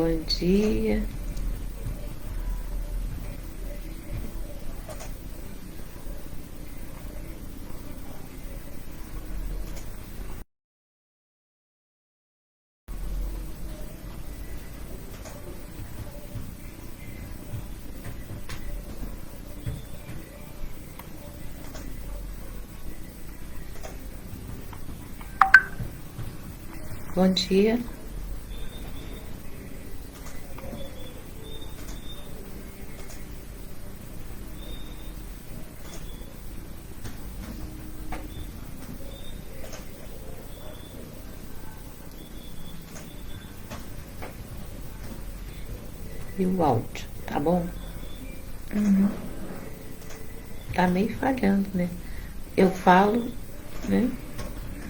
Bom dia. Bom dia. E o áudio, tá bom? Tá meio falhando, né? Eu falo, né?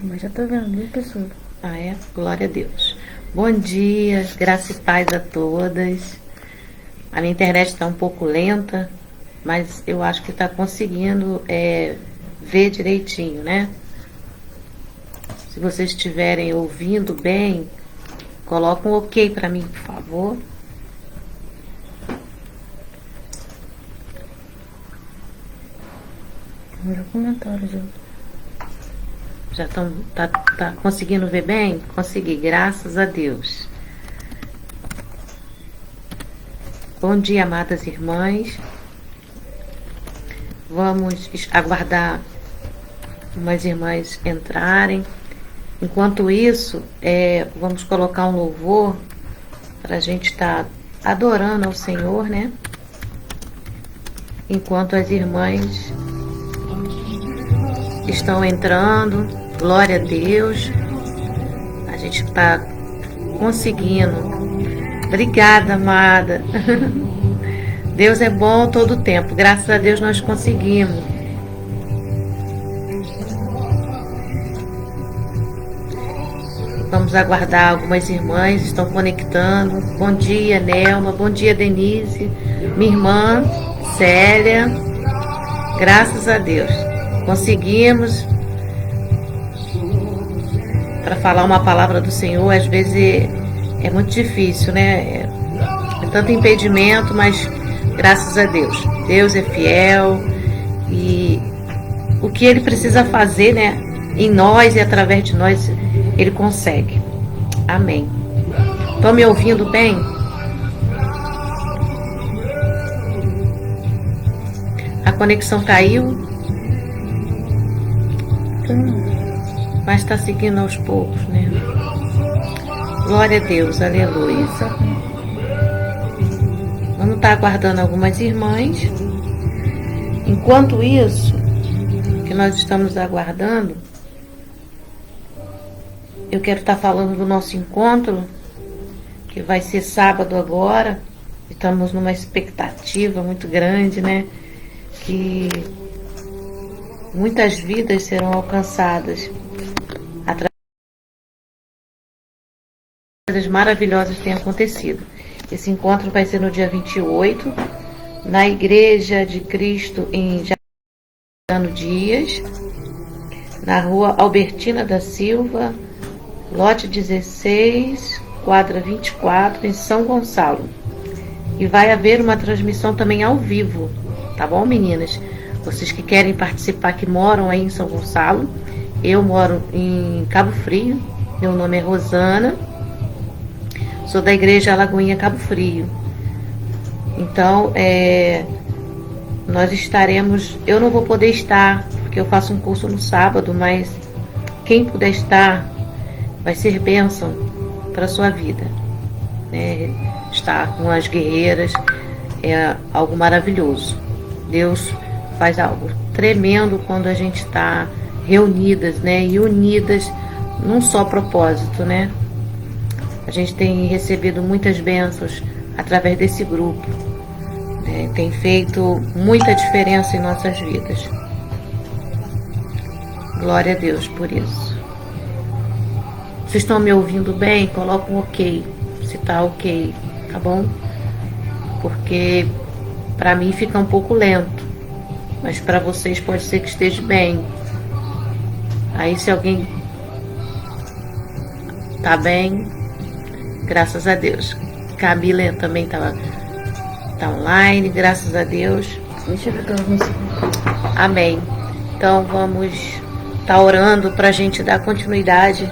Mas já tô vendo 2 pessoas. Ah, é? Glória a Deus. Bom dia, graça e paz a todas. A minha internet está um pouco lenta, mas eu acho que está conseguindo ver direitinho, né? Se vocês estiverem ouvindo bem, coloca um ok para mim, por favor. Meu comentário já. Já estão tá conseguindo ver bem? Consegui, graças a Deus. Bom dia, amadas irmãs. Vamos aguardar umas irmãs entrarem. Enquanto isso, vamos colocar um louvor para a gente estar adorando ao Senhor, né? Enquanto as irmãs estão entrando, glória a Deus. A gente está conseguindo. Obrigada, amada. Deus é bom todo o tempo. Graças a Deus nós conseguimos. Vamos aguardar algumas irmãs, estão conectando. Bom dia, Nelma. Bom dia, Denise. Minha irmã, Célia. Graças a Deus. Conseguimos. Para falar uma palavra do Senhor, às vezes é muito difícil, né? É tanto impedimento, mas graças a Deus. Deus é fiel e o que Ele precisa fazer, né? Em nós e através de nós, Ele consegue. Amém. Estão me ouvindo bem? A conexão caiu, mas está seguindo aos poucos, né? Glória a Deus, aleluia. Vamos estar aguardando algumas irmãs. Enquanto isso, que nós estamos aguardando, eu quero estar falando do nosso encontro, que vai ser sábado agora. Estamos numa expectativa muito grande, né? Que muitas vidas serão alcançadas através de coisas maravilhosas que têm acontecido. Esse encontro vai ser no dia 28, na Igreja de Cristo em Jano Dias, na rua Albertina da Silva, lote 16, quadra 24, em São Gonçalo. E vai haver uma transmissão também ao vivo, tá bom, meninas? Vocês que querem participar, que moram aí em São Gonçalo, eu moro em Cabo Frio, meu nome é Rosana, sou da Igreja Lagoinha Cabo Frio. Então, nós estaremos, eu não vou poder estar, porque eu faço um curso no sábado, mas quem puder estar, vai ser bênção para a sua vida, né? Estar com as guerreiras é algo maravilhoso. Deus faz algo tremendo quando a gente está reunidas, né? E unidas num só propósito, né? A gente tem recebido muitas bênçãos através desse grupo, né? Tem feito muita diferença em nossas vidas. Glória a Deus por isso. Vocês estão me ouvindo bem? Coloca um ok, se tá ok, tá bom? Porque para mim fica um pouco lento, mas para vocês pode ser que esteja bem. Aí se alguém tá bem, graças a Deus. Camila também tá online, graças a Deus. Deixa eu ver o que eu vou conseguir. Amém. Então vamos estar orando para a gente dar continuidade.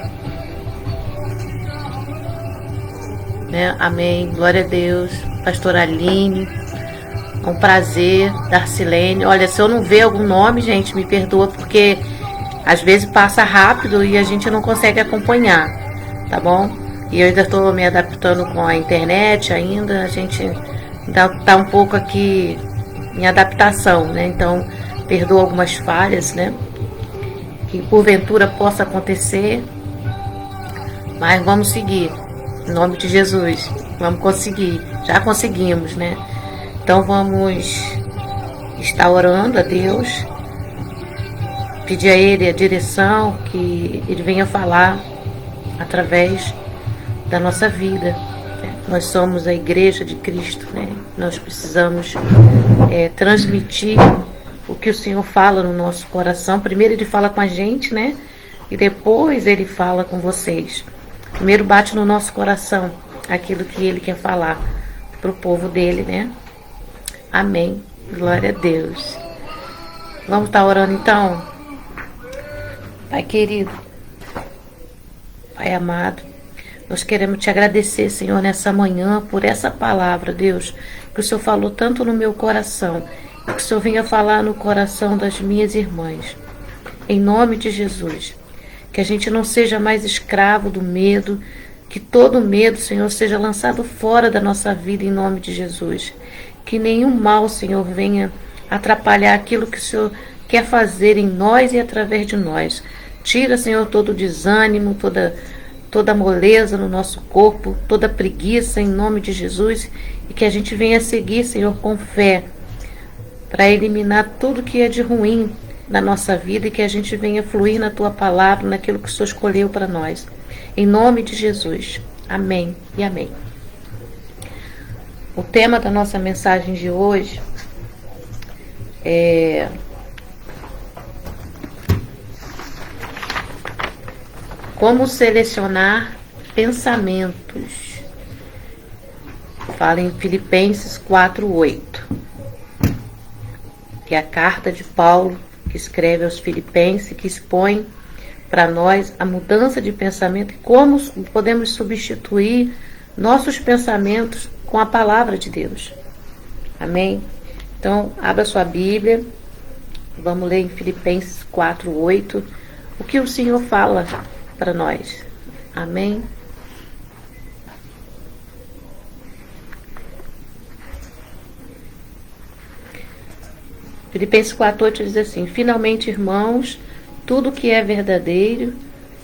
Né? Amém. Glória a Deus. Pastora Aline. É um prazer. Darcilene. Olha, se eu não ver algum nome, gente, me perdoa, porque às vezes passa rápido e a gente não consegue acompanhar. Tá bom? E eu ainda estou me adaptando com a internet ainda. A gente tá um pouco aqui em adaptação, né? Então, perdoa algumas falhas, né? Que porventura possa acontecer. Mas vamos seguir. Em nome de Jesus. Vamos conseguir. Já conseguimos, né? Então vamos estar orando a Deus. Pedir a Ele a direção, que Ele venha falar através da nossa vida. Nós somos a Igreja de Cristo, né? Nós precisamos transmitir o que o Senhor fala no nosso coração. Primeiro Ele fala com a gente, né? E depois Ele fala com vocês. Primeiro bate no nosso coração aquilo que Ele quer falar para o povo dele, né? Amém. Glória a Deus. Vamos estar orando então? Pai querido, Pai amado, nós queremos te agradecer, Senhor, nessa manhã, por essa palavra, Deus, que o Senhor falou tanto no meu coração, e que o Senhor venha falar no coração das minhas irmãs. Em nome de Jesus, que a gente não seja mais escravo do medo, que todo medo, Senhor, seja lançado fora da nossa vida, em nome de Jesus. Que nenhum mal, Senhor, venha atrapalhar aquilo que o Senhor quer fazer em nós e através de nós. Tira, Senhor, todo o desânimo, toda moleza no nosso corpo, toda preguiça, em nome de Jesus, e que a gente venha seguir, Senhor, com fé, para eliminar tudo que é de ruim na nossa vida e que a gente venha fluir na Tua palavra, naquilo que o Senhor escolheu para nós. Em nome de Jesus. Amém e amém. O tema da nossa mensagem de hoje é como selecionar pensamentos. Fala em Filipenses 4:8, que é a carta de Paulo que escreve aos Filipenses, que expõe para nós a mudança de pensamento e como podemos substituir nossos pensamentos com a palavra de Deus. Amém? Então, abra sua Bíblia, vamos ler em Filipenses 4:8 o que o Senhor fala para nós. Amém? Filipenses 4:8 diz assim: finalmente, irmãos, tudo que é verdadeiro,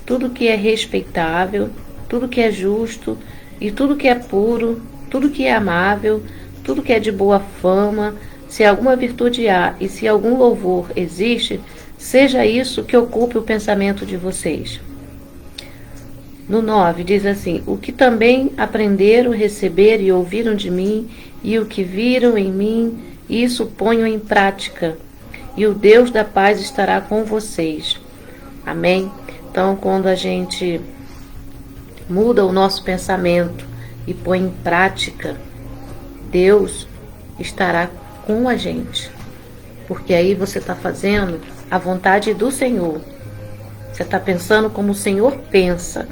tudo que é respeitável, tudo que é justo, e tudo que é puro, tudo que é amável, tudo que é de boa fama, se alguma virtude há e se algum louvor existe, seja isso que ocupe o pensamento de vocês. No 9 diz assim: o que também aprenderam, receberam e ouviram de mim, e o que viram em mim, isso ponham em prática, e o Deus da paz estará com vocês. Amém? Então, quando a gente muda o nosso pensamento e põe em prática, Deus estará com a gente. Porque aí você está fazendo a vontade do Senhor. Você está pensando como o Senhor pensa,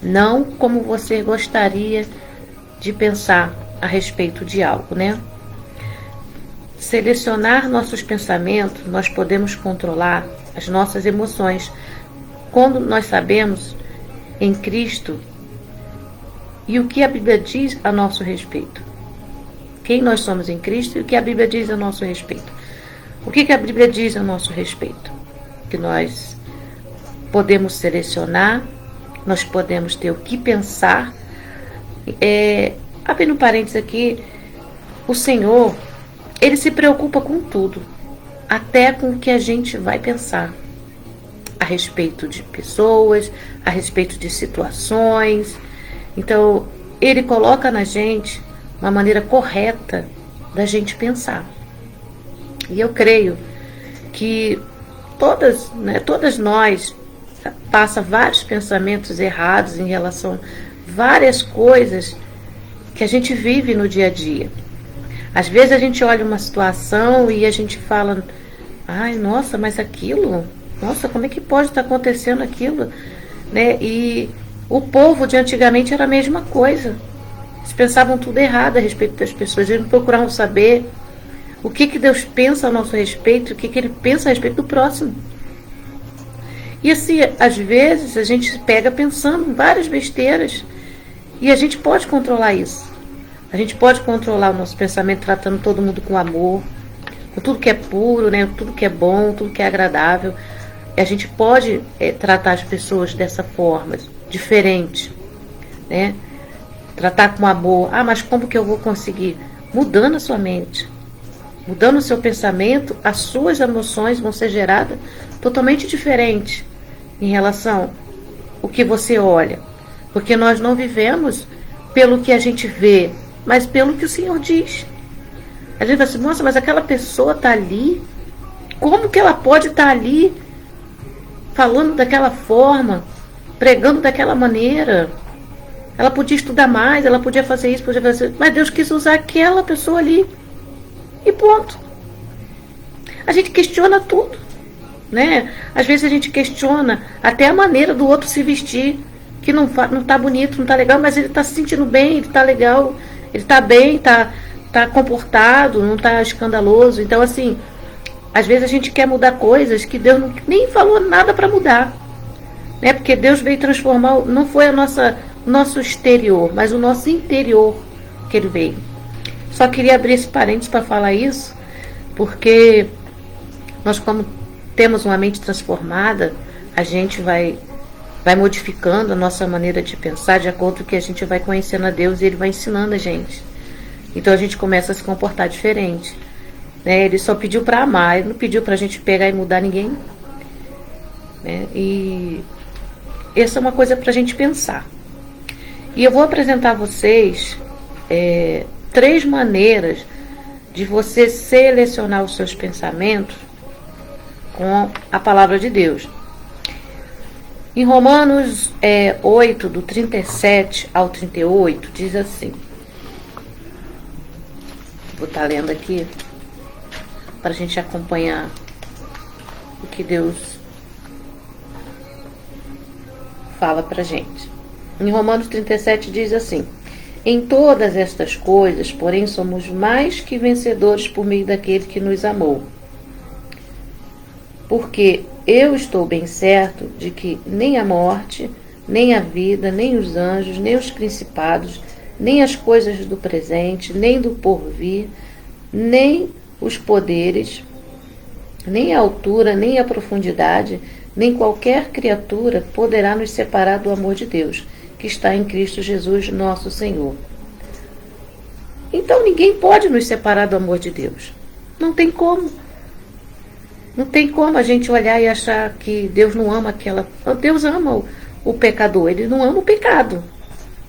não como você gostaria de pensar a respeito de algo, né? Selecionar nossos pensamentos, nós podemos controlar as nossas emoções quando nós sabemos em Cristo e o que a Bíblia diz a nosso respeito. Quem nós somos em Cristo e o que a Bíblia diz a nosso respeito. O que a Bíblia diz a nosso respeito? Que nós podemos selecionar, nós podemos ter o que pensar. Abrindo parênteses aqui, o Senhor, Ele se preocupa com tudo, até com o que a gente vai pensar a respeito de pessoas, a respeito de situações. Então, Ele coloca na gente uma maneira correta da gente pensar. E eu creio que todas nós passa vários pensamentos errados em relação a várias coisas que a gente vive no dia a dia. Às vezes a gente olha uma situação e a gente fala, ai, nossa, mas aquilo, nossa, como é que pode estar acontecendo aquilo? Né? E o povo de antigamente era a mesma coisa. Eles pensavam tudo errado a respeito das pessoas, eles não procuravam saber o que Deus pensa a nosso respeito, o que Ele pensa a respeito do próximo. E assim, às vezes a gente pega pensando em várias besteiras e a gente pode controlar isso. A gente pode controlar o nosso pensamento tratando todo mundo com amor, com tudo que é puro, né? Tudo que é bom, tudo que é agradável. E a gente pode tratar as pessoas dessa forma, diferente, né? Tratar com amor. Ah, mas como que eu vou conseguir? Mudando a sua mente, mudando o seu pensamento, as suas emoções vão ser geradas totalmente diferentes em relação ao que você olha. Porque nós não vivemos pelo que a gente vê, mas pelo que o Senhor diz. A gente vai assim, nossa, mas aquela pessoa está ali, como que ela pode estar ali falando daquela forma, pregando daquela maneira? Ela podia estudar mais, ela podia fazer isso, podia fazer isso, mas Deus quis usar aquela pessoa ali e ponto. A gente questiona tudo, né? Às vezes a gente questiona até a maneira do outro se vestir, que não tá bonito, não tá legal, mas ele tá se sentindo bem, ele tá legal, ele tá bem, tá comportado, não tá escandaloso. Então, assim, às vezes a gente quer mudar coisas que Deus nem falou nada para mudar, né? Porque Deus veio transformar, não foi nosso exterior, mas o nosso interior que Ele veio. Só queria abrir esse parênteses para falar isso, porque nós, como temos uma mente transformada, a gente vai modificando a nossa maneira de pensar de acordo com o que a gente vai conhecendo a Deus e Ele vai ensinando a gente. Então a gente começa a se comportar diferente, né? Ele só pediu para amar, Ele não pediu para a gente pegar e mudar ninguém, né? E essa é uma coisa para a gente pensar. E eu vou apresentar a vocês 3 maneiras de você selecionar os seus pensamentos com a palavra de Deus. Em Romanos 8, do 37 ao 38, diz assim. Vou estar lendo aqui para a gente acompanhar o que Deus fala para a gente. Em Romanos 37 diz assim: em todas estas coisas, porém, somos mais que vencedores por meio daquele que nos amou. Porque eu estou bem certo de que nem a morte, nem a vida, nem os anjos, nem os principados, nem as coisas do presente, nem do porvir, nem os poderes, nem a altura, nem a profundidade, nem qualquer criatura poderá nos separar do amor de Deus, que está em Cristo Jesus, nosso Senhor. Então ninguém pode nos separar do amor de Deus. Não tem como. Não tem como a gente olhar e achar que Deus não ama aquela... Deus ama o pecador, Ele não ama o pecado,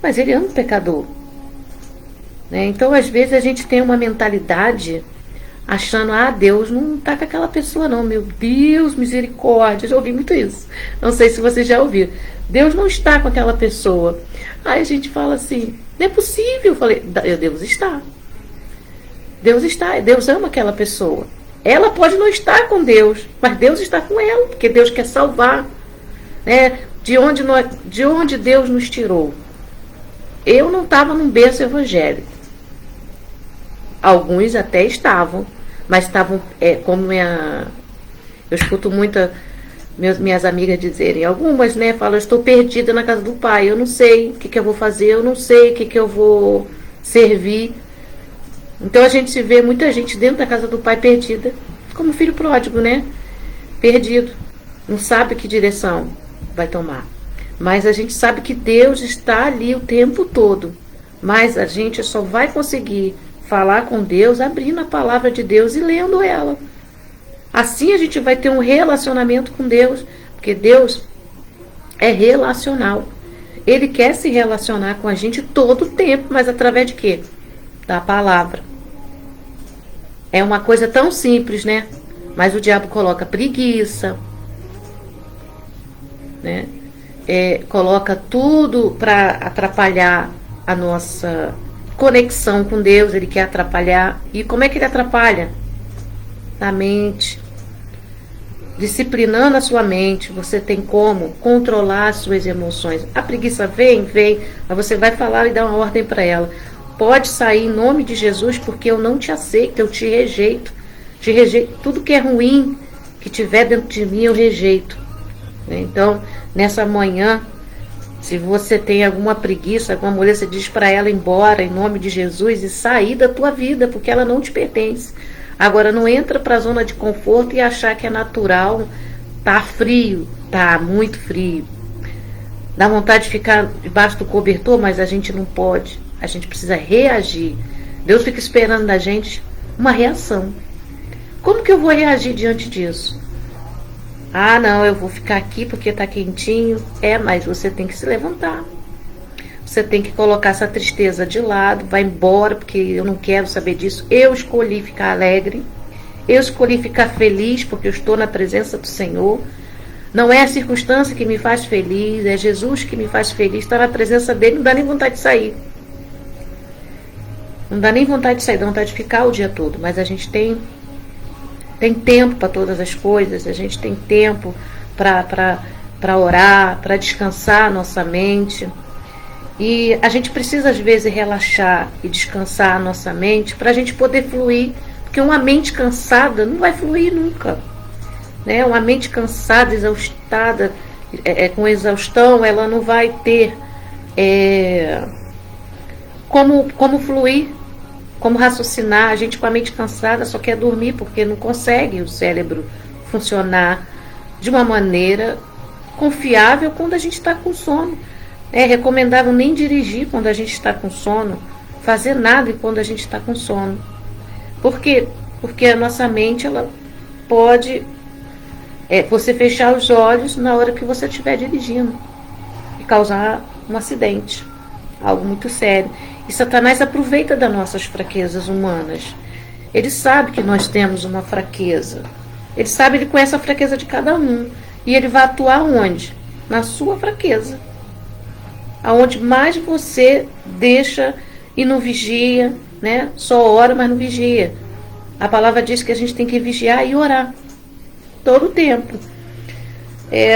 mas Ele ama o pecador, né? Então, às vezes, a gente tem uma mentalidade achando, Deus não está com aquela pessoa não, meu Deus, misericórdia. Já ouvi muito isso, não sei se você já ouviu. Deus não está com aquela pessoa. Aí a gente fala assim, não é possível. Eu falei, Deus está. Deus está, Deus ama aquela pessoa. Ela pode não estar com Deus, mas Deus está com ela, porque Deus quer salvar, né? De onde Deus nos tirou. Eu não estava num berço evangélico. Alguns até estavam, mas estavam, como eu escuto minhas amigas dizerem, algumas, né, falam, eu estou perdida na casa do Pai, eu não sei o que eu vou fazer, eu não sei o que eu vou servir. Então a gente vê muita gente dentro da casa do Pai perdida, como filho pródigo, né? Perdido, não sabe que direção vai tomar. Mas a gente sabe que Deus está ali o tempo todo. Mas a gente só vai conseguir falar com Deus abrindo a palavra de Deus e lendo ela. Assim a gente vai ter um relacionamento com Deus, porque Deus é relacional. Ele quer se relacionar com a gente todo o tempo, mas através de quê? Da palavra. É uma coisa tão simples, né? Mas o diabo coloca preguiça, né? Coloca tudo para atrapalhar a nossa conexão com Deus, ele quer atrapalhar. E como é que ele atrapalha? Na mente. Disciplinando a sua mente, você tem como controlar as suas emoções. A preguiça vem, mas você vai falar e dar uma ordem para ela. Pode sair em nome de Jesus, porque eu não te aceito, eu te rejeito. Te rejeito. Tudo que é ruim que tiver dentro de mim, eu rejeito. Então, nessa manhã, se você tem alguma preguiça, alguma mulher, você diz para ela ir embora em nome de Jesus e sair da tua vida, porque ela não te pertence. Agora, não entra para a zona de conforto e achar que é natural. Tá frio, tá muito frio. Dá vontade de ficar debaixo do cobertor, mas a gente não pode. A gente precisa reagir. Deus fica esperando da gente uma reação. Como que eu vou reagir diante disso? Ah, não, eu vou ficar aqui porque está quentinho. Mas você tem que se levantar. Você tem que colocar essa tristeza de lado, vai embora, porque eu não quero saber disso. Eu escolhi ficar alegre. Eu escolhi ficar feliz porque eu estou na presença do Senhor. Não é a circunstância que me faz feliz, é Jesus que me faz feliz. Estar na presença dele não dá nem vontade de sair. Não dá nem vontade de sair, dá vontade de ficar o dia todo. Mas a gente tem tempo para todas as coisas, a gente tem tempo para orar, para descansar a nossa mente. E a gente precisa às vezes relaxar e descansar a nossa mente para a gente poder fluir, porque uma mente cansada não vai fluir nunca, né? Uma mente cansada, exaustada, com exaustão, ela não vai ter como fluir, como raciocinar. A gente com a mente cansada só quer dormir porque não consegue o cérebro funcionar de uma maneira confiável quando a gente está com sono. É recomendável nem dirigir quando a gente está com sono, fazer nada quando a gente está com sono. Por quê? Porque a nossa mente, ela pode você fechar os olhos na hora que você estiver dirigindo e causar um acidente, algo muito sério. E Satanás aproveita das nossas fraquezas humanas. Ele sabe que nós temos uma fraqueza. Ele conhece a fraqueza de cada um. E ele vai atuar onde? Na sua fraqueza. Aonde mais você deixa e não vigia, né? Só ora, mas não vigia. A palavra diz que a gente tem que vigiar e orar todo o tempo.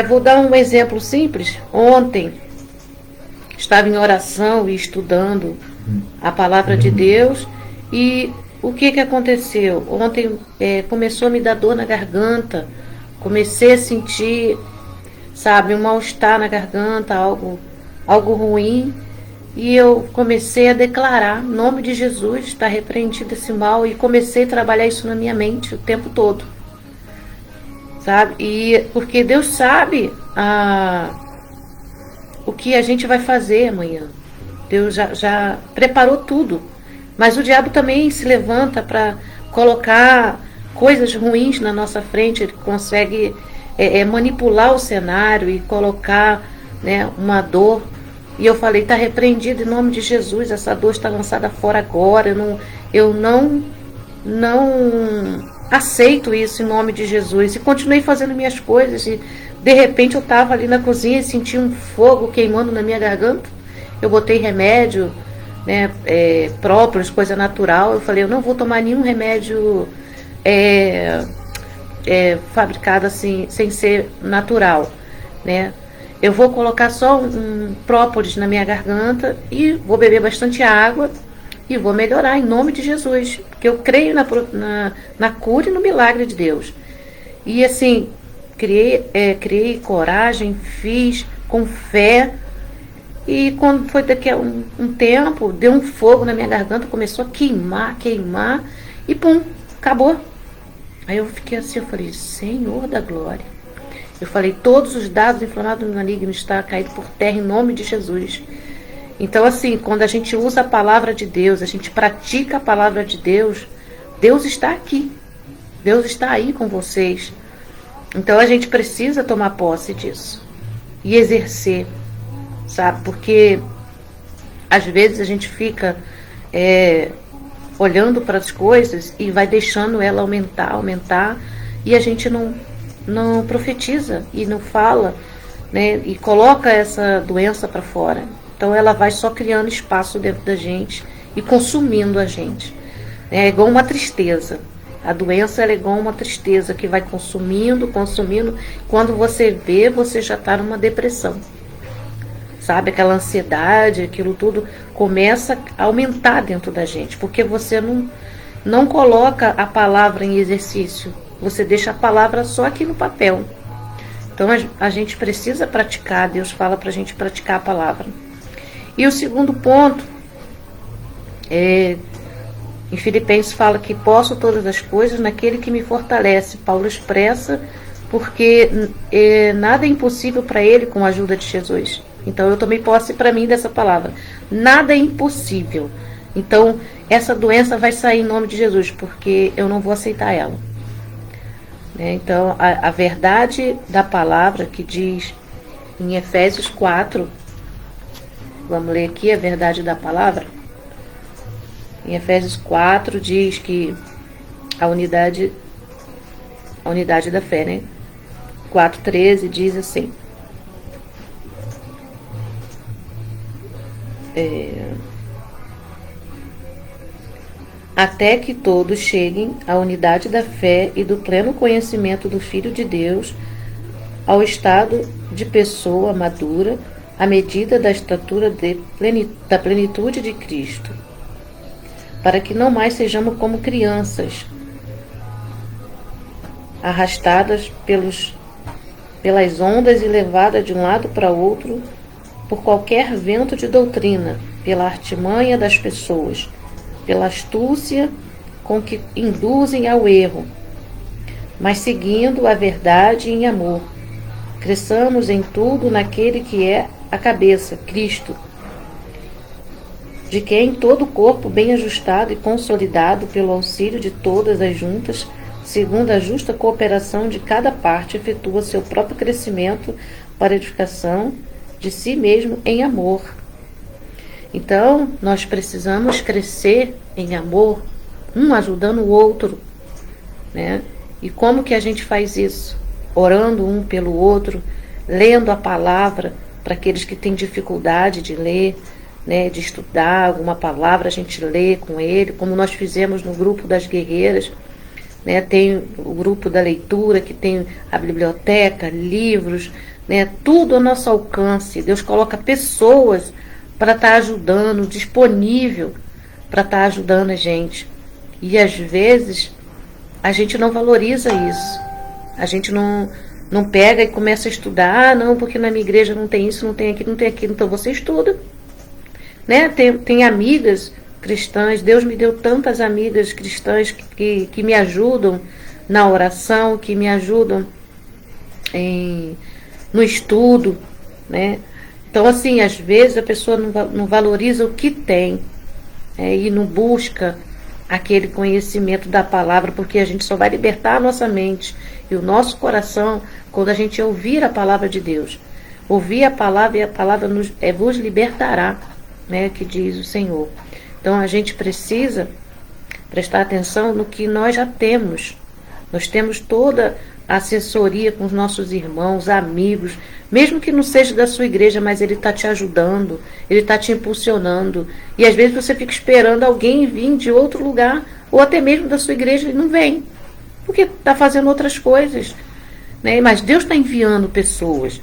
Vou dar um exemplo simples. Ontem estava em oração e estudando a palavra de Deus, e o que aconteceu? Ontem começou a me dar dor na garganta, comecei a sentir, um mal-estar na garganta, algo ruim, e eu comecei a declarar, em nome de Jesus, está repreendido esse mal, e comecei a trabalhar isso na minha mente o tempo todo, e porque Deus sabe o que a gente vai fazer amanhã. Deus já preparou tudo, mas o diabo também se levanta para colocar coisas ruins na nossa frente. Ele consegue manipular o cenário e colocar, né, uma dor. E eu falei, está repreendido em nome de Jesus, essa dor está lançada fora agora. Eu não aceito isso em nome de Jesus. E continuei fazendo minhas coisas, e de repente eu estava ali na cozinha e senti um fogo queimando na minha garganta. Eu botei remédio, né, próprios, coisa natural. Eu falei, eu não vou tomar nenhum remédio fabricado assim, sem ser natural, né? Eu vou colocar só um própolis na minha garganta e vou beber bastante água e vou melhorar em nome de Jesus, porque eu creio na cura e no milagre de Deus. E assim, criei coragem, fiz com fé. E quando foi daqui a um tempo, deu um fogo na minha garganta, começou a queimar, e pum, acabou. Aí eu fiquei assim, eu falei, Senhor da glória. Eu falei, todos os dados inflamados do maligno estão caídos por terra em nome de Jesus. Então assim, quando a gente usa a palavra de Deus, a gente pratica a palavra de Deus, Deus está aqui. Deus está aí com vocês. Então a gente precisa tomar posse disso e exercer. Porque às vezes a gente fica olhando para as coisas e vai deixando ela aumentar, e a gente não profetiza e não fala, né, e coloca essa doença para fora. Então ela vai só criando espaço dentro da gente e consumindo a gente. É igual uma tristeza. A doença é igual uma tristeza que vai consumindo, consumindo. Quando você vê, você já está numa depressão. Sabe, aquela ansiedade, aquilo tudo começa a aumentar dentro da gente, porque você não coloca a palavra em exercício, você deixa a palavra só aqui no papel. Então a gente precisa praticar, Deus fala para a gente praticar a palavra. E o segundo ponto, em Filipenses fala que posso todas as coisas naquele que me fortalece. Paulo expressa porque nada é impossível para ele com a ajuda de Jesus. Então eu tomei posse para mim dessa palavra. Nada é impossível. Então essa doença vai sair em nome de Jesus, porque eu não vou aceitar ela. Então a verdade da palavra que diz em Efésios 4, vamos ler aqui a verdade da palavra. Em Efésios 4 diz que a unidade da fé, né? 4:13 diz assim: até que todos cheguem à unidade da fé e do pleno conhecimento do Filho de Deus, ao estado de pessoa madura, à medida da estatura da plenitude de Cristo, para que não mais sejamos como crianças, arrastadas pelas ondas e levadas de um lado para outro por qualquer vento de doutrina, pela artimanha das pessoas, pela astúcia com que induzem ao erro, mas seguindo a verdade em amor. Cresçamos em tudo naquele que é a cabeça, Cristo, de quem todo o corpo bem ajustado e consolidado pelo auxílio de todas as juntas, segundo a justa cooperação de cada parte, efetua seu próprio crescimento para a edificação de si mesmo em amor. Então, nós precisamos crescer em amor, um ajudando o outro, né? E como que a gente faz isso? Orando um pelo outro, lendo a palavra para aqueles que têm dificuldade de ler, né, de estudar alguma palavra, a gente lê com ele, como nós fizemos no grupo das guerreiras, né? Tem o grupo da leitura, que tem a biblioteca, livros, né, tudo ao nosso alcance. Deus coloca pessoas para estar ajudando, disponível para estar ajudando a gente. E às vezes a gente não valoriza isso. A gente não pega e começa a estudar. Não, porque na minha igreja não tem isso, não tem aquilo, não tem aquilo. Então você estuda, né? Tem amigas cristãs. Deus me deu tantas amigas cristãs que me ajudam na oração, que me ajudam no estudo, né? Então, assim, às vezes a pessoa não valoriza o que tem, e não busca aquele conhecimento da palavra, porque a gente só vai libertar a nossa mente e o nosso coração quando a gente ouvir a palavra de Deus. Ouvir a palavra, e a palavra vos libertará, né, que diz o Senhor. Então a gente precisa prestar atenção no que nós já temos. Nós temos toda a assessoria com os nossos irmãos, amigos, mesmo que não seja da sua igreja, mas ele está te ajudando, ele está te impulsionando. E às vezes você fica esperando alguém vir de outro lugar, ou até mesmo da sua igreja, e não vem, porque está fazendo outras coisas, né? Mas Deus está enviando pessoas,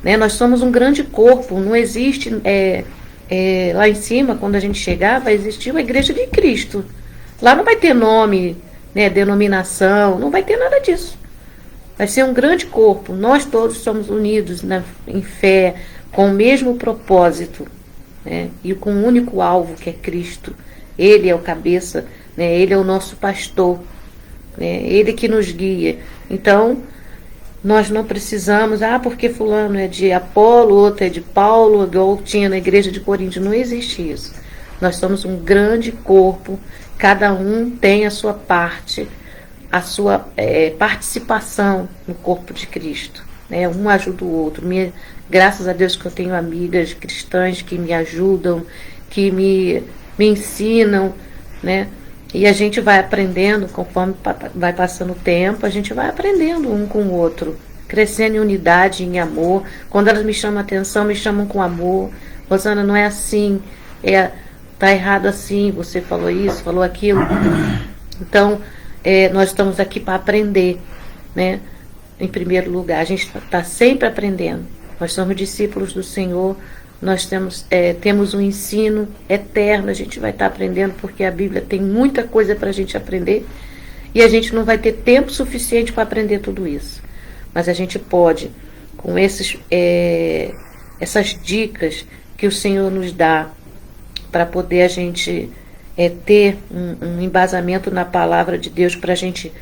né? Nós somos um grande corpo, não existe lá em cima, quando a gente chegar, vai existir uma igreja de Cristo. Lá não vai ter nome, né, denominação, não vai ter nada disso. Vai ser um grande corpo. Nós todos somos unidos em fé, com o mesmo propósito, né? E com um único alvo, que é Cristo. Ele é o cabeça, né? Ele é o nosso pastor, né? Ele que nos guia. Então, nós não precisamos, porque fulano é de Apolo, outro é de Paulo, igual tinha na igreja de Corinto. Não existe isso. Nós somos um grande corpo, cada um tem a sua parte, a sua participação no corpo de Cristo, né? Um ajuda o outro. Graças a Deus que eu tenho amigas cristãs que me ajudam, que me ensinam, né? E a gente vai aprendendo, conforme vai passando o tempo, a gente vai aprendendo um com o outro, crescendo em unidade, em amor. Quando elas me chamam a atenção, me chamam com amor. Rosana, não é assim, tá errado assim, você falou isso, falou aquilo. Então, nós estamos aqui para aprender, né? Em primeiro lugar, a gente está sempre aprendendo. Nós somos discípulos do Senhor, nós temos um ensino eterno, a gente vai estar aprendendo, porque a Bíblia tem muita coisa para a gente aprender, e a gente não vai ter tempo suficiente para aprender tudo isso. Mas a gente pode, com essas dicas que o Senhor nos dá, para poder a gente ter um embasamento na palavra de Deus, para a gente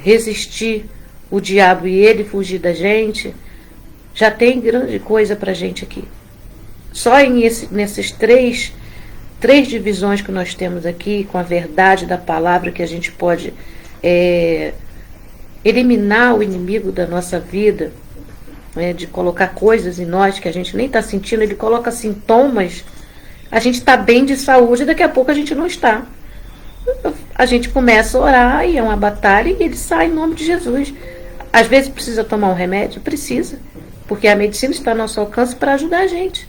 resistir o diabo e ele fugir da gente, já tem grande coisa para a gente aqui. Só nesses três divisões que nós temos aqui, com a verdade da palavra, que a gente pode eliminar o inimigo da nossa vida, de colocar coisas em nós que a gente nem está sentindo, ele coloca sintomas, a gente está bem de saúde, daqui a pouco a gente não está. A gente começa a orar e é uma batalha e ele sai em nome de Jesus. Às vezes precisa tomar um remédio? Precisa, porque a medicina está ao nosso alcance para ajudar a gente.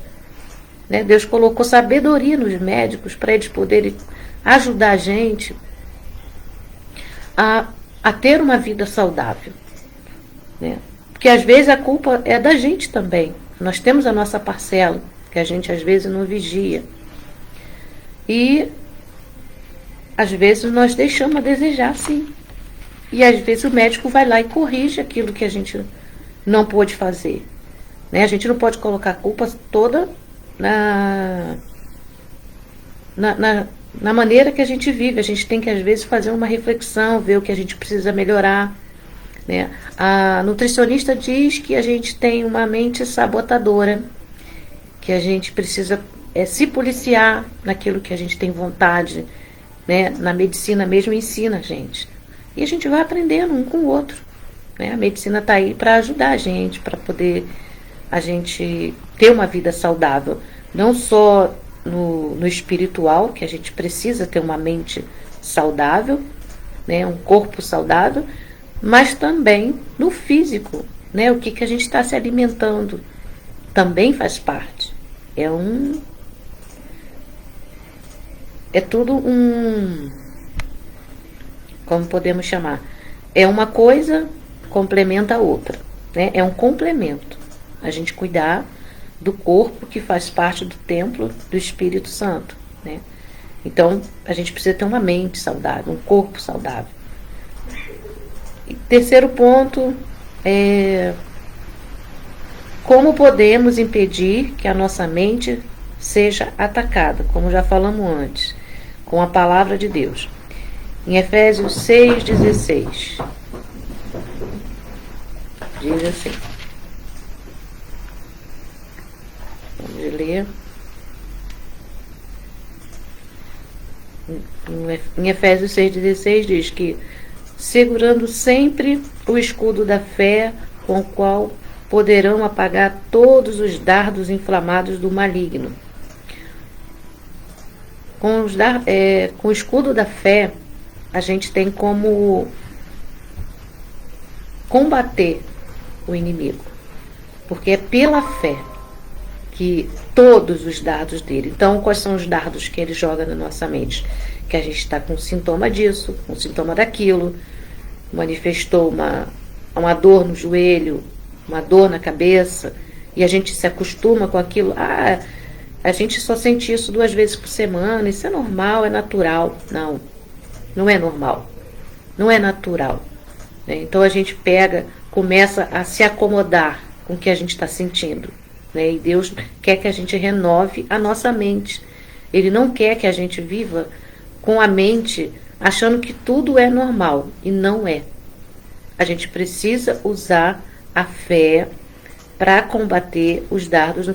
Deus colocou sabedoria nos médicos para eles poderem ajudar a gente a ter uma vida saudável. Porque às vezes a culpa é da gente também. Nós temos a nossa parcela, que a gente às vezes não vigia. E às vezes nós deixamos a desejar, sim. E às vezes o médico vai lá e corrige aquilo que a gente não pôde fazer. A gente não pode colocar a culpa toda na maneira que a gente vive. A gente tem que às vezes fazer uma reflexão, ver o que a gente precisa melhorar. A nutricionista diz que a gente tem uma mente sabotadora, que a gente precisa se policiar naquilo que a gente tem vontade. Na medicina mesmo ensina a gente. E a gente vai aprendendo um com o outro. A medicina está aí para ajudar a gente, para poder a gente ter uma vida saudável. Não só no espiritual, que a gente precisa ter uma mente saudável, um corpo saudável, mas também no físico. O que a gente está se alimentando também faz parte. É tudo como podemos chamar? Uma coisa complementa a outra. É um complemento. A gente cuidar do corpo que faz parte do templo do Espírito Santo. Então, a gente precisa ter uma mente saudável, um corpo saudável. E terceiro ponto como podemos impedir que a nossa mente seja atacada, como já falamos antes, com a palavra de Deus. Em Efésios 6,16, diz assim, vamos ler. Em Efésios 6,16 diz que, segurando sempre o escudo da fé, com o qual poderão apagar todos os dardos inflamados do maligno. Com o escudo da fé, a gente tem como combater o inimigo, porque é pela fé que todos os dardos dele. Então, quais são os dardos que ele joga na nossa mente? Que a gente está com sintoma disso, com sintoma daquilo, manifestou uma dor no joelho, uma dor na cabeça, e a gente se acostuma com aquilo. A gente só sente isso 2 vezes por semana, isso é normal, é natural. Não, não é normal, não é natural. Então a gente começa a se acomodar com o que a gente está sentindo. E Deus quer que a gente renove a nossa mente. Ele não quer que a gente viva com a mente achando que tudo é normal, e não é. A gente precisa usar a fé para combater os dardos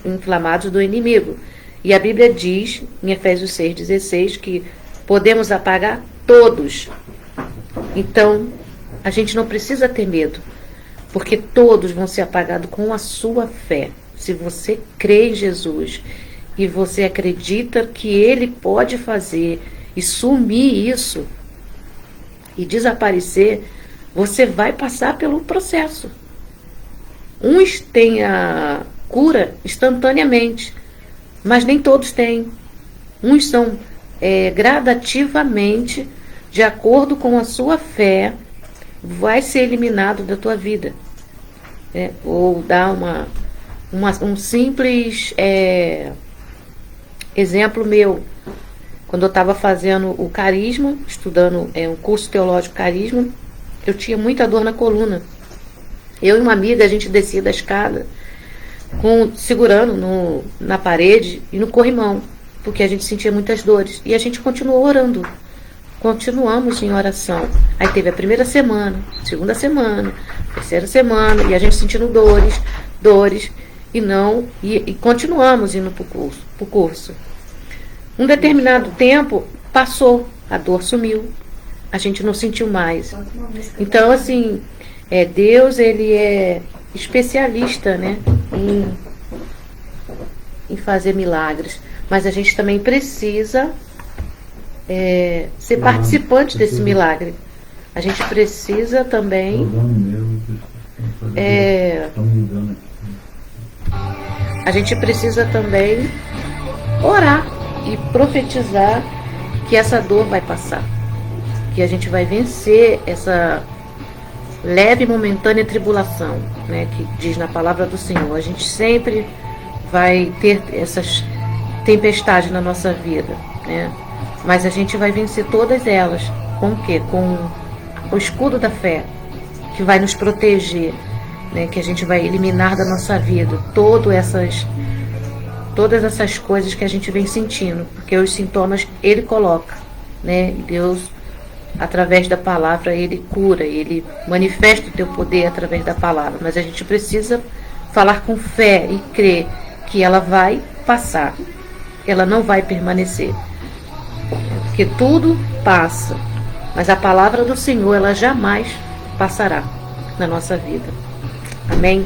inflamados do inimigo. E a Bíblia diz, em Efésios 6,16, que podemos apagar todos. Então, a gente não precisa ter medo, porque todos vão ser apagados com a sua fé. Se você crê em Jesus e você acredita que Ele pode fazer e sumir isso e desaparecer, você vai passar pelo processo. Uns têm a cura instantaneamente, mas nem todos têm. Uns são gradativamente, de acordo com a sua fé, vai ser eliminado da tua vida. Ou dar um simples exemplo meu. Quando eu estava fazendo o carisma, estudando um curso teológico carisma, eu tinha muita dor na coluna. Eu e uma amiga, a gente descia da escada segurando na parede e no corrimão, porque a gente sentia muitas dores. E a gente continuou orando. Continuamos em oração. Aí teve a primeira semana, segunda semana, terceira semana, e a gente sentindo dores, e continuamos indo pro curso. Um determinado tempo passou, a dor sumiu, a gente não sentiu mais. Então, assim, Deus, ele é especialista, né, em fazer milagres, mas a gente também precisa ser participante desse milagre. A gente precisa também orar e profetizar que essa dor vai passar, que a gente vai vencer essa leve e momentânea tribulação, né, que diz na palavra do Senhor. A gente sempre vai ter essas tempestades na nossa vida, né, mas a gente vai vencer todas elas. Com o quê? Com o escudo da fé, que vai nos proteger, né, que a gente vai eliminar da nossa vida todas essas coisas que a gente vem sentindo, porque os sintomas ele coloca, né? Deus, através da palavra, ele cura, ele manifesta o teu poder através da palavra, mas a gente precisa falar com fé e crer que ela vai passar, ela não vai permanecer, porque tudo passa, mas a palavra do Senhor, ela jamais passará na nossa vida. Amém?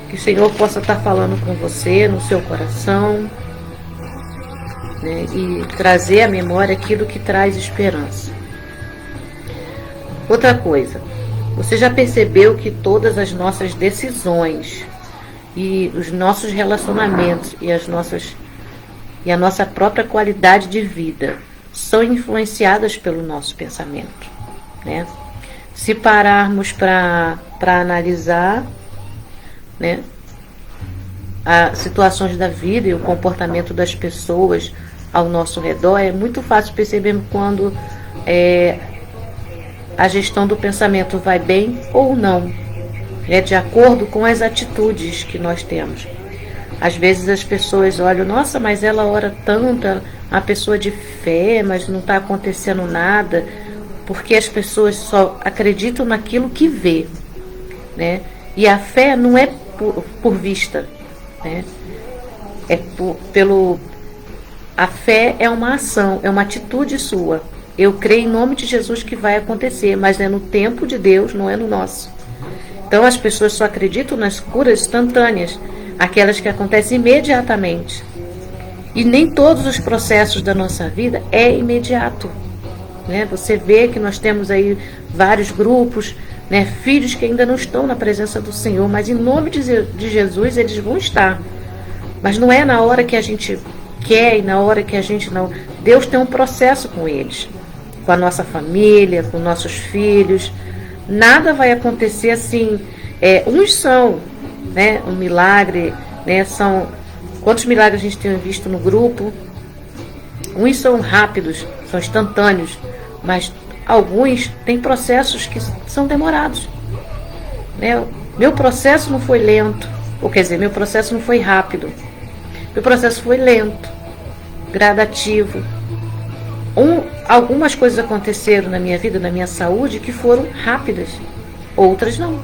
Que o Senhor possa estar falando com você, no seu coração, né, e trazer à memória aquilo que traz esperança. Outra coisa, você já percebeu que todas as nossas decisões e os nossos relacionamentos e a nossa própria qualidade de vida são influenciadas pelo nosso pensamento, né? Se pararmos para analisar, né, as situações da vida e o comportamento das pessoas ao nosso redor, é muito fácil perceber quando a gestão do pensamento vai bem ou não, de acordo com as atitudes que nós temos. Às vezes as pessoas olham, nossa, mas ela ora tanto, uma pessoa de fé, mas não está acontecendo nada, porque as pessoas só acreditam naquilo que vê, né? E a fé não é por vista, né? A fé é uma ação, é uma atitude sua. Eu creio em nome de Jesus que vai acontecer, mas é no tempo de Deus, não é no nosso. Então as pessoas só acreditam nas curas instantâneas, aquelas que acontecem imediatamente. E nem todos os processos da nossa vida é imediato, né? Você vê que nós temos aí vários grupos, né, filhos que ainda não estão na presença do Senhor, mas em nome de Jesus eles vão estar. Mas não é na hora que a gente quer e na hora que a gente não. Deus tem um processo com eles, com a nossa família, com nossos filhos. Nada vai acontecer assim. Uns são, né, um milagre, né, são. Quantos milagres a gente tem visto no grupo? Uns são rápidos, são instantâneos, mas alguns têm processos que são demorados, né? Meu processo não foi lento, ou quer dizer, meu processo não foi rápido. Meu processo foi lento, gradativo. Algumas coisas aconteceram na minha vida, na minha saúde, que foram rápidas, outras não.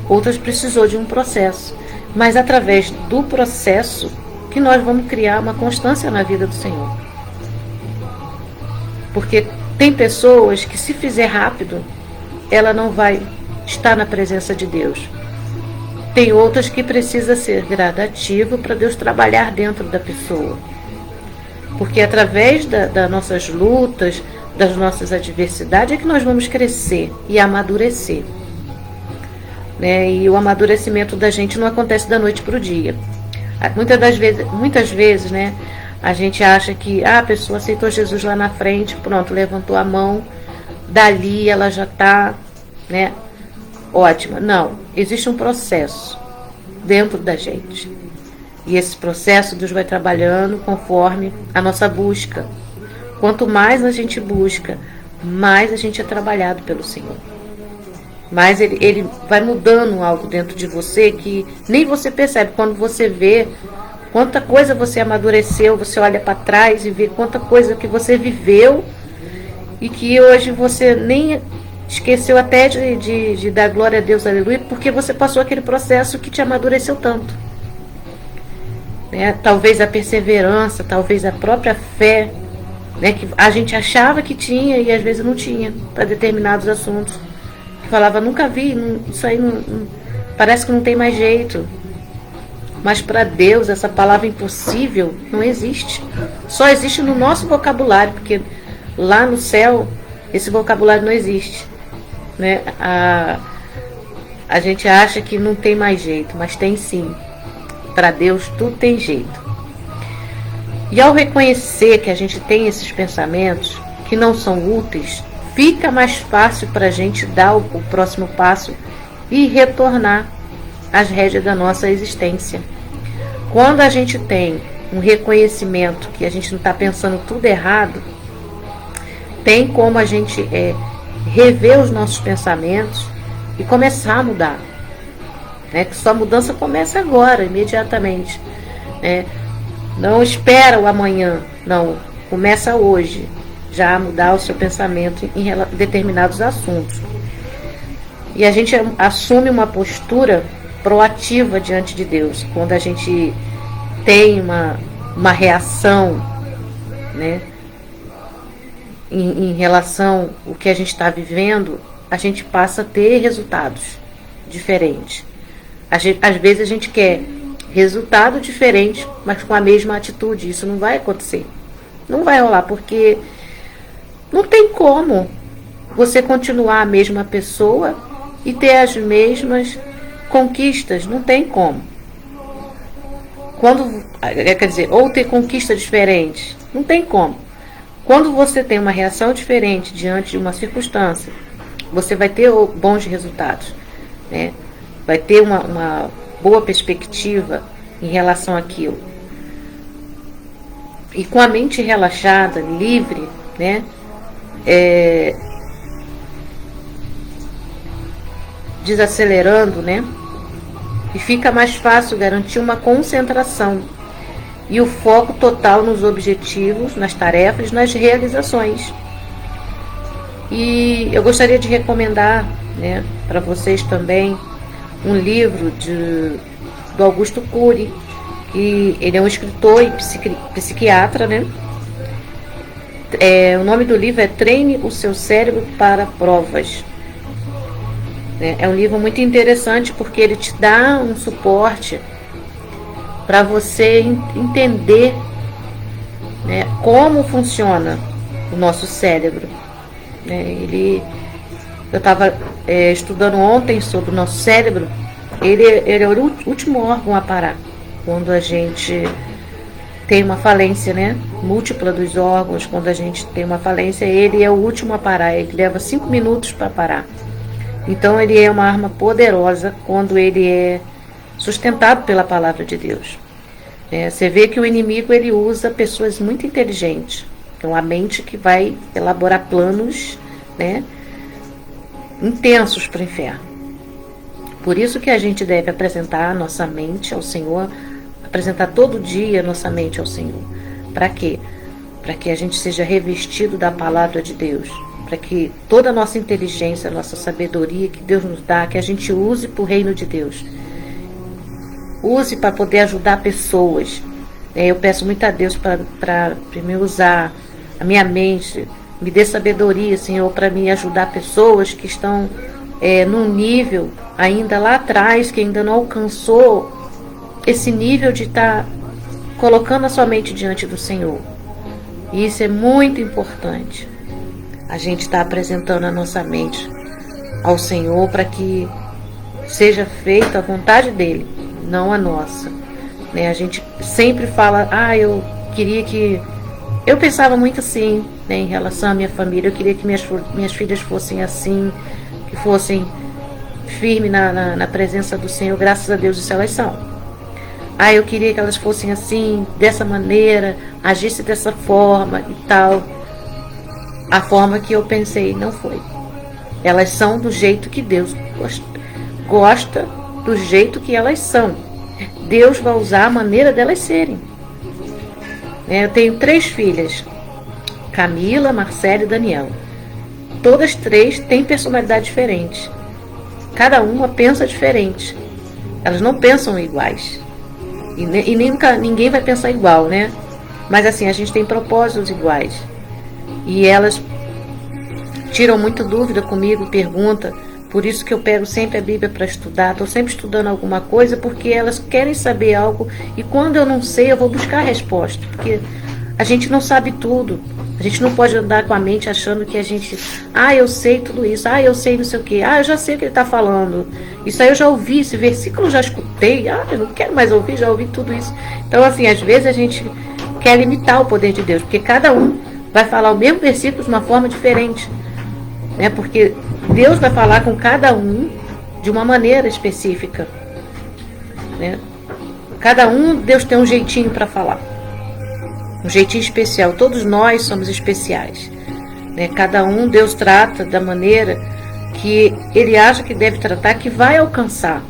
Outras precisou de um processo. Mas através do processo que nós vamos criar uma constância na vida do Senhor. Porque tem pessoas que, se fizer rápido, ela não vai estar na presença de Deus. Tem outras que precisa ser gradativo para Deus trabalhar dentro da pessoa. Porque através das nossas lutas, das nossas adversidades, é que nós vamos crescer e amadurecer, né? E o amadurecimento da gente não acontece da noite para o dia. Muitas vezes, né, a gente acha que a pessoa aceitou Jesus lá na frente, pronto, levantou a mão, dali ela já está, né, ótima. Não, existe um processo dentro da gente. E esse processo Deus vai trabalhando conforme a nossa busca. Quanto mais a gente busca, mais a gente é trabalhado pelo Senhor. Mas ele vai mudando algo dentro de você que nem você percebe. Quando você vê quanta coisa você amadureceu, você olha para trás e vê quanta coisa que você viveu e que hoje você nem esqueceu até de dar glória a Deus, aleluia, porque você passou aquele processo que te amadureceu tanto. Né? Talvez a perseverança, talvez a própria fé, né, que a gente achava que tinha e às vezes não tinha para determinados assuntos. Falava, nunca vi, isso aí parece que não tem mais jeito. Mas para Deus essa palavra impossível não existe. Só existe no nosso vocabulário, porque lá no céu esse vocabulário não existe. Né? A gente acha que não tem mais jeito, mas tem sim. Para Deus tudo tem jeito. E ao reconhecer que a gente tem esses pensamentos que não são úteis, fica mais fácil para a gente dar o próximo passo e retornar às rédeas da nossa existência. Quando a gente tem um reconhecimento que a gente não está pensando tudo errado, tem como a gente rever os nossos pensamentos e começar a mudar. Né? Que sua mudança começa agora, imediatamente. Né? Não espera o amanhã, não, começa hoje. Já a mudar o seu pensamento em determinados assuntos. E a gente assume uma postura proativa diante de Deus. Quando a gente tem uma reação, né, em relação ao que a gente está vivendo, a gente passa a ter resultados diferentes. Às vezes a gente quer resultado diferente, mas com a mesma atitude. Isso não vai acontecer. Não vai rolar, porque não tem como você continuar a mesma pessoa e ter as mesmas conquistas. Não tem como. Quer dizer, ou ter conquistas diferentes. Não tem como. Quando você tem uma reação diferente diante de uma circunstância, você vai ter bons resultados. Né? Vai ter uma boa perspectiva em relação àquilo. E com a mente relaxada, livre, né? Desacelerando, né? E fica mais fácil garantir uma concentração e o foco total nos objetivos, nas tarefas, nas realizações. E eu gostaria de recomendar, né, para vocês também um livro do Augusto Cury, que ele é um escritor e psiquiatra, né? O nome do livro é Treine o Seu Cérebro para Provas. É um livro muito interessante porque ele te dá um suporte para você entender, né, como funciona o nosso cérebro. Eu estava estudando ontem sobre o nosso cérebro. Ele é o último órgão a parar quando a gente tem uma falência, né, múltipla dos órgãos. Quando a gente tem uma falência, ele é o último a parar. Ele leva 5 minutos para parar. Então ele é uma arma poderosa quando ele é sustentado pela palavra de Deus. Você vê que o inimigo ele usa pessoas muito inteligentes. Então a mente que vai elaborar planos, né, intensos para o inferno. Por isso que a gente deve apresentar a nossa mente ao Senhor, apresentar todo dia a nossa mente ao Senhor. Para quê? Para que a gente seja revestido da palavra de Deus. Para que toda a nossa inteligência, a nossa sabedoria que Deus nos dá, que a gente use para o reino de Deus. Use para poder ajudar pessoas. Eu peço muito a Deus para me usar a minha mente, me dê sabedoria, Senhor, para me ajudar pessoas que estão num nível ainda lá atrás, que ainda não alcançou esse nível de estar colocando a sua mente diante do Senhor. E isso é muito importante. A gente está apresentando a nossa mente ao Senhor para que seja feita a vontade dele, não a nossa. né? A gente sempre fala, eu queria que... Eu pensava muito assim, né, em relação à minha família. Eu queria que minhas filhas fossem assim, que fossem firmes na presença do Senhor. Graças a Deus isso elas são. Eu queria que elas fossem assim, dessa maneira, agissem dessa forma e tal. A forma que eu pensei não foi. Elas são do jeito que Deus gosta, do jeito que elas são. Deus vai usar a maneira delas serem. Eu tenho 3 filhas, Camila, Marcela e Daniela. Todas 3 têm personalidade diferente. Cada uma pensa diferente. Elas não pensam iguais. E nunca ninguém vai pensar igual, né? Mas assim, a gente tem propósitos iguais. E elas tiram muita dúvida comigo, perguntam. Por isso que eu pego sempre a Bíblia para estudar. Estou sempre estudando alguma coisa, porque elas querem saber algo. E quando eu não sei, eu vou buscar a resposta. Porque a gente não sabe tudo. A gente não pode andar com a mente achando que a gente... eu sei tudo isso. Eu sei não sei o quê. Eu já sei o que ele está falando. Isso aí eu já ouvi. Esse versículo eu já escutei. Eu não quero mais ouvir. Já ouvi tudo isso. Então, assim, às vezes a gente quer limitar o poder de Deus. Porque cada um vai falar o mesmo versículo de uma forma diferente. Né? Porque Deus vai falar com cada um de uma maneira específica. Né? Cada um, Deus tem um jeitinho para falar. Um jeitinho especial. Todos nós somos especiais. Né? Cada um, Deus trata da maneira que Ele acha que deve tratar, que vai alcançar.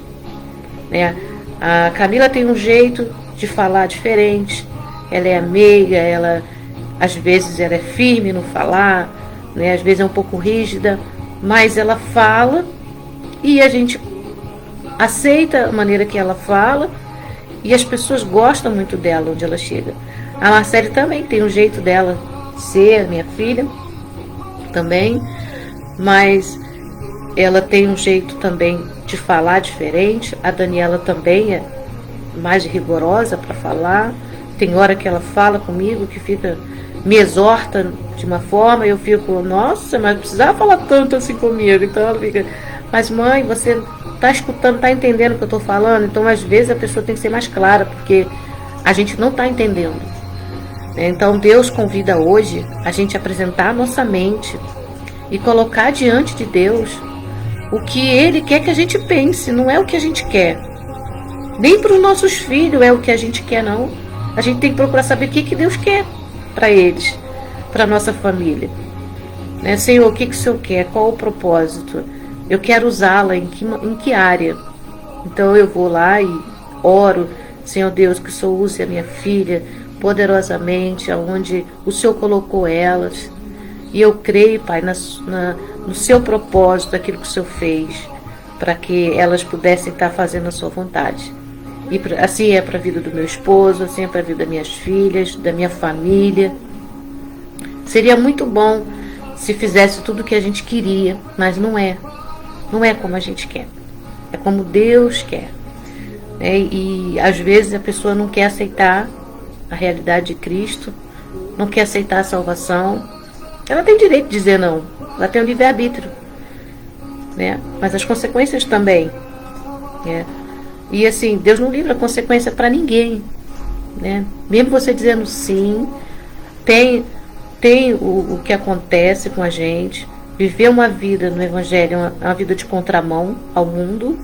Né? A Camila tem um jeito de falar diferente. Ela é meiga, às vezes ela é firme no falar, né? Às vezes é um pouco rígida, mas ela fala e a gente aceita a maneira que ela fala e as pessoas gostam muito dela onde ela chega. A Marcele também tem um jeito dela ser, minha filha também, mas ela tem um jeito também de falar diferente. A Daniela também é mais rigorosa para falar. Tem hora que ela fala comigo que me exorta de uma forma, eu fico, nossa, mas precisava falar tanto assim comigo. Então ela fica, mas mãe, você está escutando, está entendendo o que eu estou falando? Então às vezes a pessoa tem que ser mais clara, porque a gente não está entendendo. Então Deus convida hoje a gente a apresentar a nossa mente e colocar diante de Deus o que Ele quer que a gente pense, não é o que a gente quer. Nem para os nossos filhos é o que a gente quer, não. A gente tem que procurar saber o que Deus quer para eles, para a nossa família. Né? Senhor, o que o Senhor quer? Qual o propósito? Eu quero usá-la em que área? Então eu vou lá e oro, Senhor Deus, que o Senhor use a minha filha poderosamente, aonde o Senhor colocou elas. E eu creio, Pai, no seu propósito, aquilo que o Senhor fez, para que elas pudessem estar fazendo a sua vontade. E assim é para a vida do meu esposo, assim é para a vida das minhas filhas, da minha família. Seria muito bom se fizesse tudo o que a gente queria, mas não é. Não é como a gente quer. É como Deus quer. E às vezes a pessoa não quer aceitar a realidade de Cristo, não quer aceitar a salvação. Ela tem direito de dizer não. Ela tem o livre-arbítrio. Né? Mas as consequências também. Né? E assim, Deus não livra consequência para ninguém. Né? Mesmo você dizendo sim, tem o que acontece com a gente. Viver uma vida no Evangelho é uma vida de contramão ao mundo.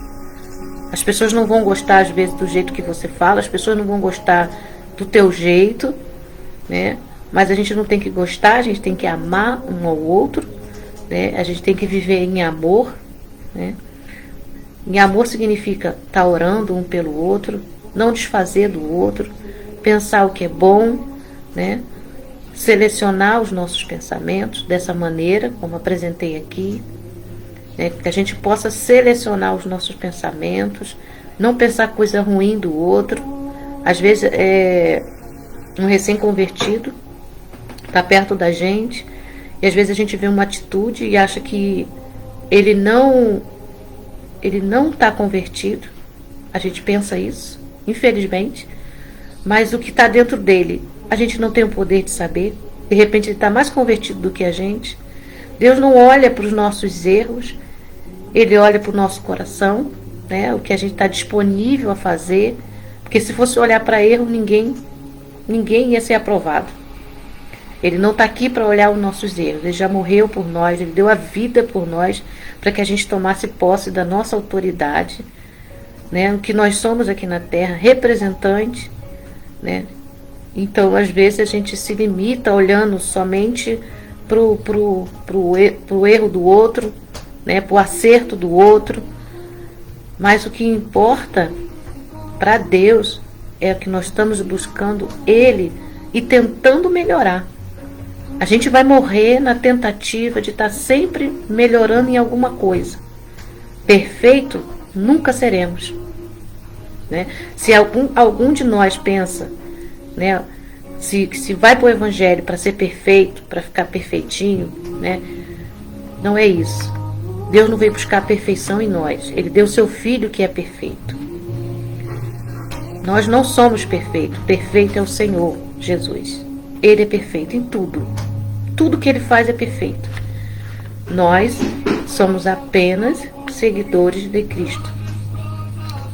As pessoas não vão gostar, às vezes, do jeito que você fala. As pessoas não vão gostar do teu jeito. Né? Mas a gente não tem que gostar, a gente tem que amar um ao outro. Né? A gente tem que viver em amor. Né? Em amor significa estar orando um pelo outro, não desfazer do outro, pensar o que é bom, né? Selecionar os nossos pensamentos dessa maneira, como apresentei aqui, né? Que a gente possa selecionar os nossos pensamentos, não pensar coisa ruim do outro. Às vezes um recém-convertido está perto da gente e às vezes a gente vê uma atitude e acha que ele não está convertido. A gente pensa isso, infelizmente. Mas o que está dentro dele, a gente não tem o poder de saber. De repente ele está mais convertido do que a gente. Deus não olha para os nossos erros, Ele olha para o nosso coração, né? O que a gente está disponível a fazer. Porque se fosse olhar para erro, ninguém ia ser aprovado. Ele não está aqui para olhar os nossos erros. Ele já morreu por nós, ele deu a vida por nós, para que a gente tomasse posse da nossa autoridade, né? O que nós somos aqui na Terra, representante, né? Então, às vezes, a gente se limita olhando somente pro erro do outro, né? Pro acerto do outro. Mas o que importa para Deus é que nós estamos buscando Ele e tentando melhorar. A gente vai morrer na tentativa de estar sempre melhorando em alguma coisa. Perfeito nunca seremos, né? Se algum de nós pensa, né, se vai para o Evangelho para ser perfeito, para ficar perfeitinho, né, não é isso. Deus não veio buscar a perfeição em nós. Ele deu seu Filho que é perfeito. Nós não somos perfeitos. Perfeito é o Senhor Jesus. Ele é perfeito em tudo. Tudo que Ele faz é perfeito. Nós somos apenas seguidores de Cristo.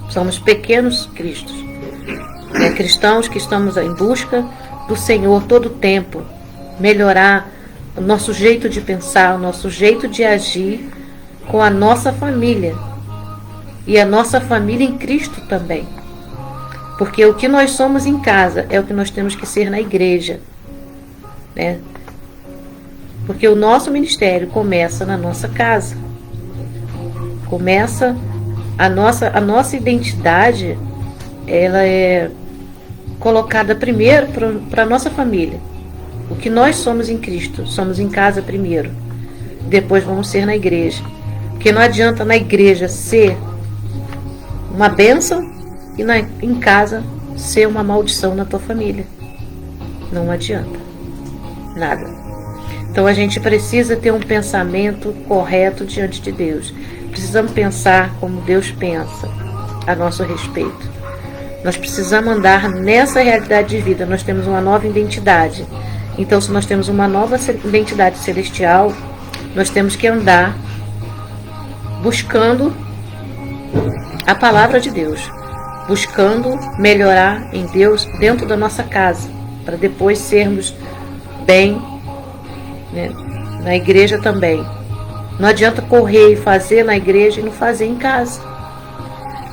Somos pequenos cristos. Cristãos que estamos em busca do Senhor todo o tempo. Melhorar o nosso jeito de pensar, o nosso jeito de agir com a nossa família. E a nossa família em Cristo também. Porque o que nós somos em casa é o que nós temos que ser na igreja, né? Porque o nosso ministério começa na nossa casa. Começa a nossa identidade, ela é colocada primeiro para a nossa família. O que nós somos em Cristo, somos em casa primeiro. Depois vamos ser na igreja. Porque não adianta na igreja ser uma bênção e em casa ser uma maldição na tua família. Não adianta. Nada. Então a gente precisa ter um pensamento correto diante de Deus. Precisamos pensar como Deus pensa a nosso respeito. Nós precisamos andar nessa realidade de vida. Nós temos uma nova identidade. Então, se nós temos uma nova identidade celestial, nós temos que andar buscando a palavra de Deus, buscando melhorar em Deus dentro da nossa casa, para depois sermos bem, né, na igreja também. Não adianta correr e fazer na igreja e não fazer em casa.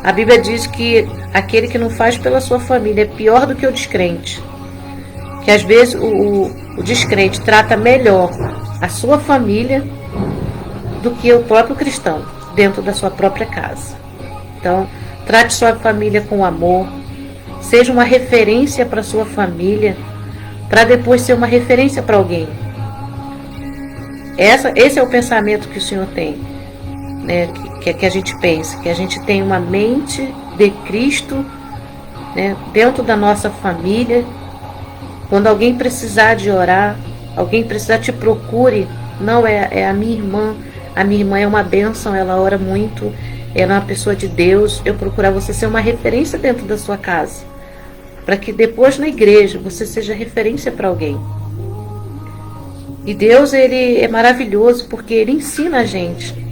A Bíblia diz que aquele que não faz pela sua família é pior do que o descrente. Que às vezes o descrente trata melhor a sua família do que o próprio cristão, dentro da sua própria casa. Então, trate sua família com amor, seja uma referência para sua família, para depois ser uma referência para alguém. Esse é o pensamento que o Senhor tem, né? Que a gente pense, que a gente tem uma mente de Cristo, né, dentro da nossa família. Quando alguém precisar de orar, alguém precisar, te procure. Não é a minha irmã. A minha irmã é uma bênção, ela ora muito, ela é uma pessoa de Deus. Eu procurar você ser uma referência dentro da sua casa, para que depois na igreja você seja referência para alguém. E Deus, Ele é maravilhoso, porque Ele ensina a gente.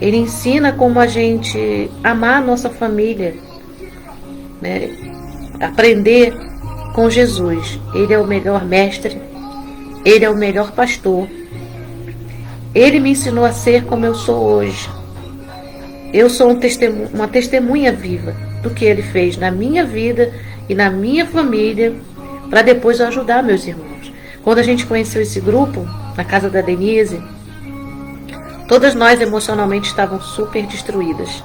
Ele ensina como a gente amar a nossa família, né? Aprender com Jesus. Ele é o melhor mestre, Ele é o melhor pastor. Ele me ensinou a ser como eu sou hoje. Eu sou uma testemunha viva do que Ele fez na minha vida e na minha família, para depois ajudar meus irmãos. Quando a gente conheceu esse grupo, na casa da Denise, todas nós emocionalmente estávamos super destruídas.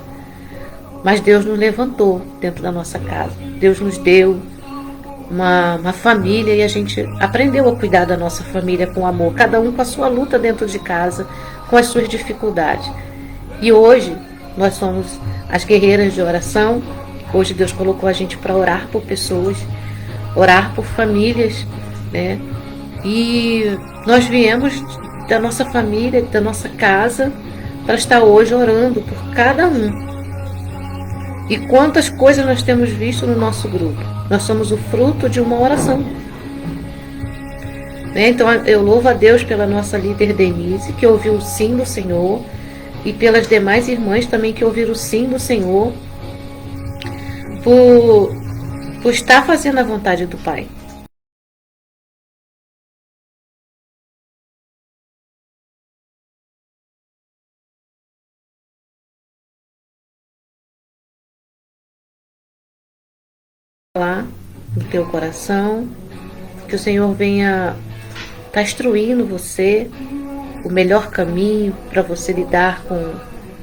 Mas Deus nos levantou dentro da nossa casa. Deus nos deu uma família e a gente aprendeu a cuidar da nossa família com amor. Cada um com a sua luta dentro de casa, com as suas dificuldades. E hoje nós somos as guerreiras de oração. Hoje Deus colocou a gente para orar por pessoas, orar por famílias, né? E nós viemos da nossa família, da nossa casa, para estar hoje orando por cada um. E quantas coisas nós temos visto no nosso grupo. Nós somos o fruto de uma oração. Né? Então eu louvo a Deus pela nossa líder Denise, que ouviu o sim do Senhor, e pelas demais irmãs também que ouviram o sim do Senhor, por por estar fazendo a vontade do Pai. Lá no teu coração, que o Senhor venha estar instruindo você o melhor caminho para você lidar com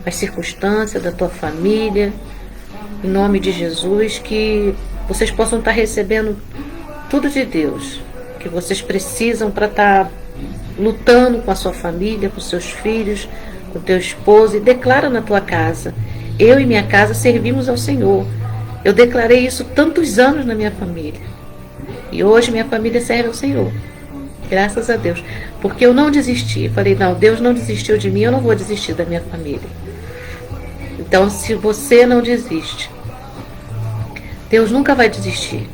as circunstâncias da tua família, em nome de Jesus, que vocês possam estar recebendo tudo de Deus, que vocês precisam para estar lutando com a sua família, com seus filhos, com teu esposo, e declara na tua casa: eu e minha casa servimos ao Senhor. Eu declarei isso tantos anos na minha família, e hoje minha família serve ao Senhor, graças a Deus, porque eu não desisti. Falei, não, Deus não desistiu de mim, eu não vou desistir da minha família. Então, se você não desiste, Deus nunca vai desistir,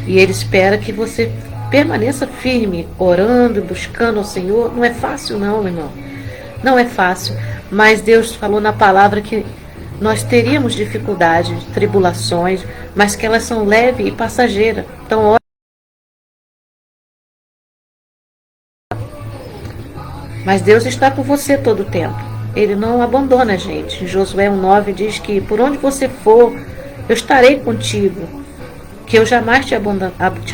e Ele espera que você permaneça firme, orando, buscando ao Senhor. Não é fácil não, meu irmão, não é fácil, mas Deus falou na palavra que nós teríamos dificuldades, tribulações, mas que elas são leves e passageiras. Então, mas Deus está com você todo o tempo. Ele não abandona a gente. Em Josué 1,9 diz que por onde você for, eu estarei contigo, que eu jamais te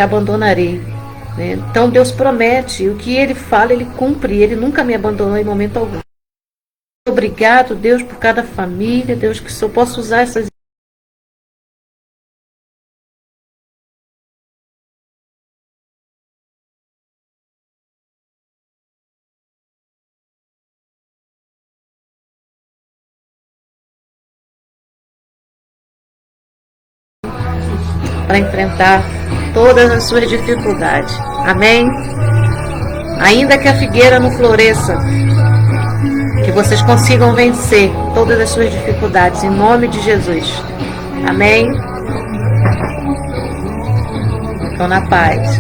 abandonarei. Né? Então Deus promete, o que Ele fala, Ele cumpre. Ele nunca me abandonou em momento algum. Obrigado, Deus, por cada família, Deus, que eu possa usar essas para enfrentar todas as suas dificuldades. Amém? Ainda que a figueira não floresça, que vocês consigam vencer todas as suas dificuldades, em nome de Jesus. Amém? Então, na paz.